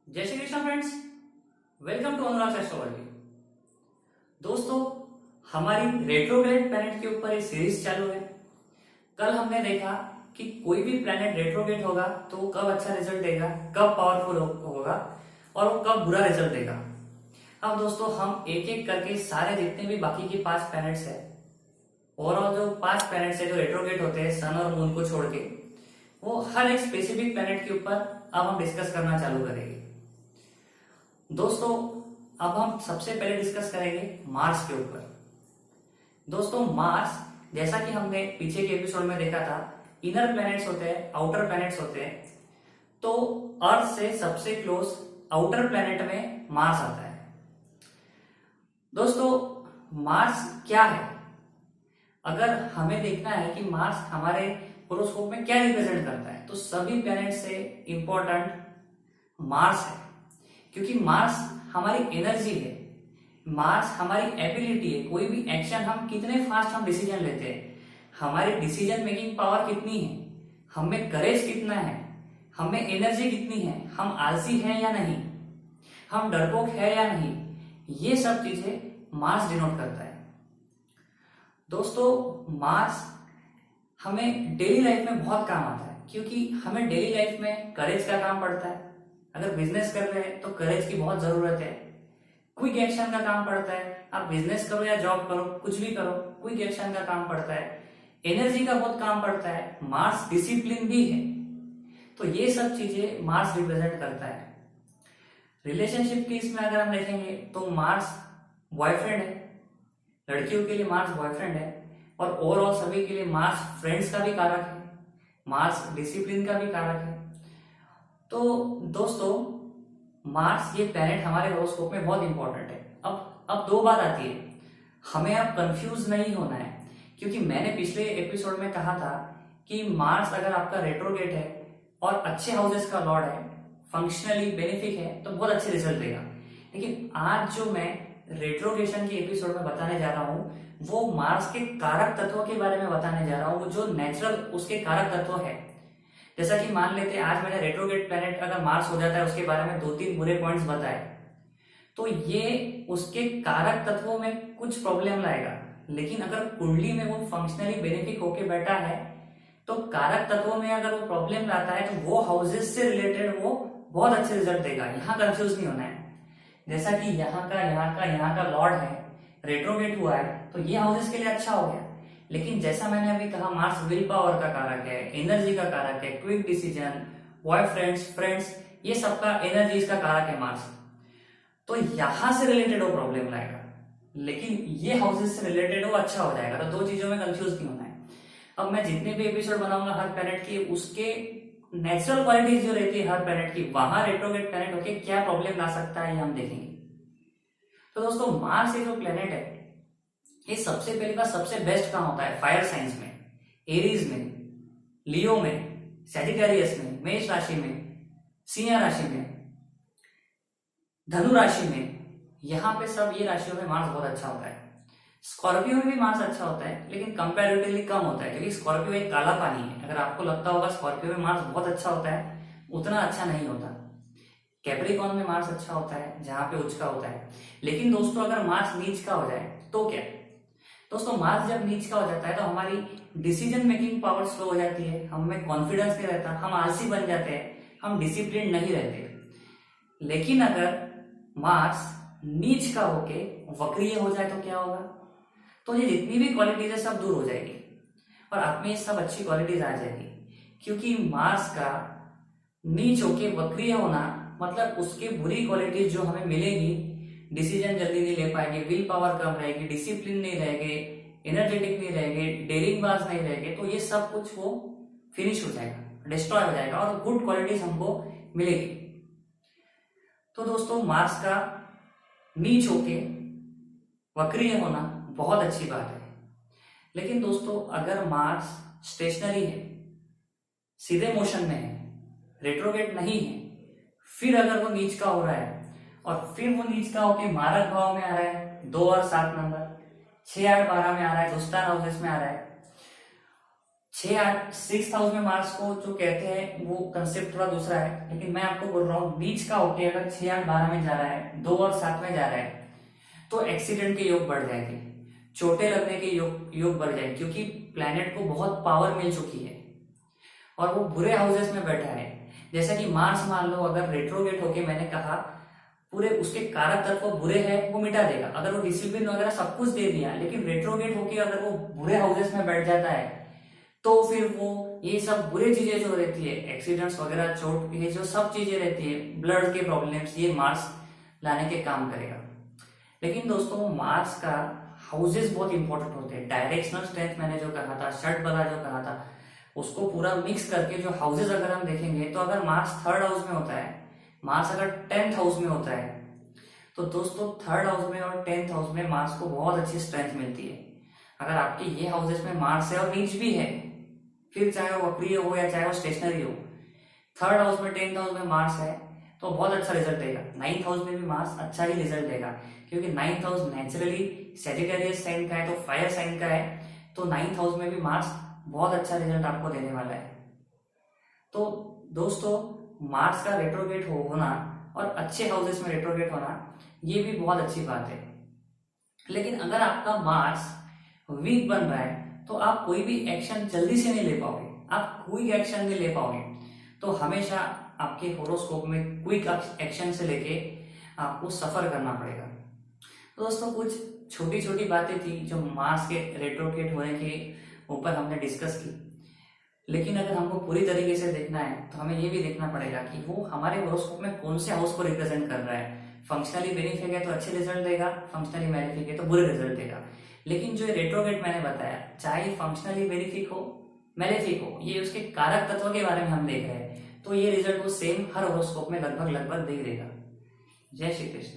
जय Shri Krishna friends, welcome to Anurag astrology. दोस्तों, हमारी रेट्रोग्रेड प्लैनेट के ऊपर ये सीरीज चालू है। कल हमने देखा कि कोई भी प्लैनेट रेट्रोग्रेड होगा तो वो कब अच्छा रिजल्ट देगा, कब पावरफुल होगा और वो कब बुरा रिजल्ट देगा। अब दोस्तों, हम एक एक करके सारे जितने भी बाकी के 5 प्लैनेट्स है, ओवरऑल जो 5 प्लैनेट्स है जो रेट्रोग्रेड होते हैं सन और मून को छोड़ के, वो हर एक स्पेसिफिक प्लैनेट के ऊपर अब हम डिस्कस करना चालू करेंगे। दोस्तों, अब हम सबसे पहले डिस्कस करेंगे मार्स के ऊपर। दोस्तों, मार्स जैसा कि हमने पीछे के एपिसोड में देखा था, इनर प्लैनेट्स होते हैं, आउटर प्लैनेट्स होते हैं। तो अर्थ से सबसे क्लोज आउटर प्लैनेट में मार्स आता है। दोस्तों, मार्स क्या है? अगर हमें देखना है कि मार्स हमारे होरोस्कोप में क्या रिप्रेजेंट करता है, तो सभी प्लैनेट से इंपॉर्टेंट मार्स है, क्योंकि मार्स हमारी एनर्जी है, मार्स हमारी एबिलिटी है। कोई भी एक्शन हम कितने फास्ट हम डिसीजन लेते हैं, हमारी डिसीजन मेकिंग पावर कितनी है, हमें करेज कितना है, हमें एनर्जी कितनी है, हम आलसी हैं या नहीं, हम डरपोक है या नहीं, ये सब चीजें मार्स डिनोट करता है। दोस्तों, मार्स हमें डेली लाइफ में बहुत काम आता है, क्योंकि हमें डेली लाइफ में करेज का काम पड़ता है। अगर बिजनेस कर रहे हैं तो करेज की बहुत जरूरत है। क्विक एक्शन का काम पड़ता है, आप बिजनेस करो या जॉब करो, कुछ भी करो, क्विक एक्शन का काम पड़ता है। एनर्जी का बहुत काम पड़ता है। मार्स डिसिप्लिन भी है। तो ये सब चीजें मार्स रिप्रेजेंट करता है। रिलेशनशिप के इसमें अगर हम देखेंगे तो मार्स बॉयफ्रेंड है, लड़कियों के लिए मार्स बॉयफ्रेंड है, और ओवरऑल सभी के लिए मार्स फ्रेंड्स का भी कारक है, मार्स डिसिप्लिन का भी कारक है। तो दोस्तों, मार्स ये प्लैनेट हमारे हॉरोस्कोप में बहुत इंपॉर्टेंट है। अब दो बात आती है, हमें अब कंफ्यूज नहीं होना है, क्योंकि मैंने पिछले एपिसोड में कहा था कि मार्स अगर आपका रेट्रोगेट है और अच्छे हाउसेस का लॉर्ड है, फंक्शनली बेनिफिक है, तो बहुत अच्छे रिजल्ट देगा। लेकिन आज जो मैं रेट्रोगेशन के एपिसोड में बताने जा रहा हूं, वो मार्स के कारक तत्वों के बारे में बताने जा रहा हूं, जो नेचुरल उसके कारक तत्व है। जैसा कि मान लेते हैं आज मैंने रेट्रोग्रेड प्लैनेट अगर मार्स हो जाता है, उसके बारे में 2-3 बुरे पॉइंट्स बताए, तो ये उसके कारक तत्वों में कुछ प्रॉब्लम लाएगा। लेकिन अगर कुंडली में वो फंक्शनली बेनिफिक होके बैठा है, तो कारक तत्वों में अगर वो प्रॉब्लम लाता है, तो वो हाउसेस से रिलेटेड वो बहुत अच्छे रिजल्ट देगा। यहाँ कंफ्यूज नहीं होना है। जैसा कि यहाँ का लॉर्ड है, रेट्रोगेट हुआ है, तो ये हाउसेस के लिए अच्छा हो गया। लेकिन जैसा मैंने अभी कहा, मार्स विल पावर का कारक है, एनर्जी का कारक है, क्विक डिसीजन, बॉयफ्रेंड्स, फ्रेंड्स, ये सबका एनर्जी का कारक है मार्स। तो यहां से रिलेटेड वो प्रॉब्लम लाएगा, लेकिन ये हाउसेस से रिलेटेड वो अच्छा हो जाएगा। तो दो चीजों में कंफ्यूज नहीं होना है। अब मैं जितने भी एपिसोड बनाऊंगा हर प्लैनेट की, उसके नेचुरल क्वालिटीज जो रहती है हर प्लैनेट की, वहां रेट्रोगेट प्लैनेट होके क्या प्रॉब्लम ला सकता है, ये हम देखेंगे। तो दोस्तों, मार्स ये जो प्लैनेट है, ये सबसे पहले का सबसे बेस्ट काम होता है फायर साइंस में, एरीज में, लियो में, सैजिटेरियस में, मेष राशि में, सिंह राशि में, धनु राशि में। यहां पे सब ये राशियों में मार्स बहुत अच्छा होता है। स्कॉर्पियो में भी मार्स अच्छा होता है, लेकिन कंपैरेटिवली कम होता है, क्योंकि स्कॉर्पियो एक काला पानी है। अगर आपको लगता होगा स्कॉर्पियो में मार्स बहुत अच्छा होता है, उतना अच्छा नहीं होता। कैप्रिकॉर्न में मार्स अच्छा होता है, जहां पे उच्च का होता है। लेकिन दोस्तों, अगर मार्स नीच का हो जाए तो क्या? दोस्तों, मार्स जब नीच का हो जाता है तो हमारी डिसीजन मेकिंग पावर स्लो हो जाती है, हमें कॉन्फिडेंस नहीं रहता, हम आलसी बन जाते हैं, हम डिसिप्लिन नहीं रहते। लेकिन अगर मार्स नीच का होके वक्रीय हो जाए तो क्या होगा? तो ये जितनी भी क्वालिटीज है सब दूर हो जाएगी और आप में ये सब अच्छी क्वालिटीज आ जाएगी। क्योंकि मार्स का नीच होके वक्रीय होना मतलब उसके बुरी क्वालिटीज जो हमें मिलेगी, डिसीजन जल्दी नहीं ले पाएंगे, विल पावर कम रहेगी, डिसिप्लिन नहीं रहेंगे, एनर्जेटिक नहीं रहेंगे, डेयरिंग बाज नहीं रहेंगे, तो ये सब कुछ वो फिनिश हो जाएगा, डिस्ट्रॉय हो जाएगा और गुड क्वालिटीज हमको मिलेगी। तो दोस्तों, मार्स का नीच होके वक्रीय होना बहुत अच्छी बात है। लेकिन दोस्तों, अगर मार्स स्टेशनरी है, सीधे मोशन में है, रेट्रोगेट नहीं है, फिर अगर वो नीच का हो रहा है और फिर वो नीच का होके मारक भाव में आ रहा है, 2 और 7 नंबर, 6, 8, 12 में आ रहा है, दुस्तान हाउसेस में आ रहा है, सिक्स हाउस में मार्स को जो कहते हैं वो कंसेप्ट थोड़ा दूसरा है, लेकिन मैं आपको बोल रहा हूँ बीच का होके अगर 6, 8, 12 में जा रहा है, 2 और 7 में जा रहा है, तो एक्सीडेंट के योग बढ़ जाएंगे, चोटें लगने के योग बढ़ जाएंगे, क्योंकि प्लैनेट को बहुत पावर मिल चुकी है और वो बुरे हाउसेस में बैठा है। जैसा कि मार्स मान लो अगर रेट्रोगेट होके, मैंने कहा पूरे उसके कारक तत्व बुरे हैं वो मिटा देगा, अगर वो डिसिप्लिन वगैरह सब कुछ दे दिया, लेकिन रेट्रोगेट होके अगर वो बुरे हाउसेस में बैठ जाता है तो फिर वो ये सब बुरी चीजें जो रहती है, एक्सीडेंट्स वगैरह, चोट, ये जो सब चीजें रहती है, ब्लड के प्रॉब्लम्स, ये मार्स लाने के काम करेगा। लेकिन दोस्तों मार्स का हाउसेस बहुत इंपॉर्टेंट होते हैं। डायरेक्शनल स्ट्रेंथ मैंने जो कहा था, षट बला जो कहा था, उसको पूरा मिक्स करके जो हाउसेस अगर हम देखेंगे, तो अगर मार्स 3rd हाउस में होता है, मार्स अगर 10th हाउस में होता है, तो दोस्तों 3rd हाउस में और 10th हाउस में मार्स को बहुत अच्छी स्ट्रेंथ मिलती है। अगर आपके ये हाउसेस में मार्स है और नीच भी है, फिर चाहे वो वक्रीय हो या चाहे वो स्टेशनरी हो, 3rd हाउस में 10th हाउस में मार्स है तो बहुत अच्छा रिजल्ट देगा। 9th हाउस में भी मार्स अच्छा ही रिजल्ट देगा, क्योंकि 9th house naturally Sagittarius sign का है, तो फायर साइन का है, तो 9th हाउस में भी मार्स बहुत अच्छा रिजल्ट आपको देने वाला है। तो दोस्तों मार्स का रेट्रोगेट होना और अच्छे हाउसेस में रेट्रोगेट होना ये भी बहुत अच्छी बात है। लेकिन अगर आपका मार्स वीक बन रहा है तो आप कोई भी एक्शन जल्दी से नहीं ले पाओगे, आप क्विक एक्शन नहीं ले पाओगे। तो हमेशा आपके होरोस्कोप में क्विक एक्शन से लेके आपको सफर करना पड़ेगा। तो दोस्तों कुछ छोटी छोटी बातें थी जो मार्स के रेट्रोगेट होने के ऊपर हमने डिस्कस की, लेकिन अगर हमको पूरी तरीके से देखना है तो हमें ये भी देखना पड़ेगा कि वो हमारे होरोस्कोप में कौन से हाउस को रिप्रेजेंट कर रहा है। फंक्शनली बेनिफिक है तो अच्छे रिजल्ट देगा, फंक्शनली मैलिफिक है तो बुरे रिजल्ट देगा। लेकिन जो रेट्रोगेट मैंने बताया, चाहे फंक्शनली बेनिफिक हो, मैलेफिक हो, ये उसके कारक तत्व के बारे में हम देख रहे हैं, तो ये रिजल्ट वो सेम हर होरोस्कोप में लगभग दे देगा। जय श्री कृष्ण।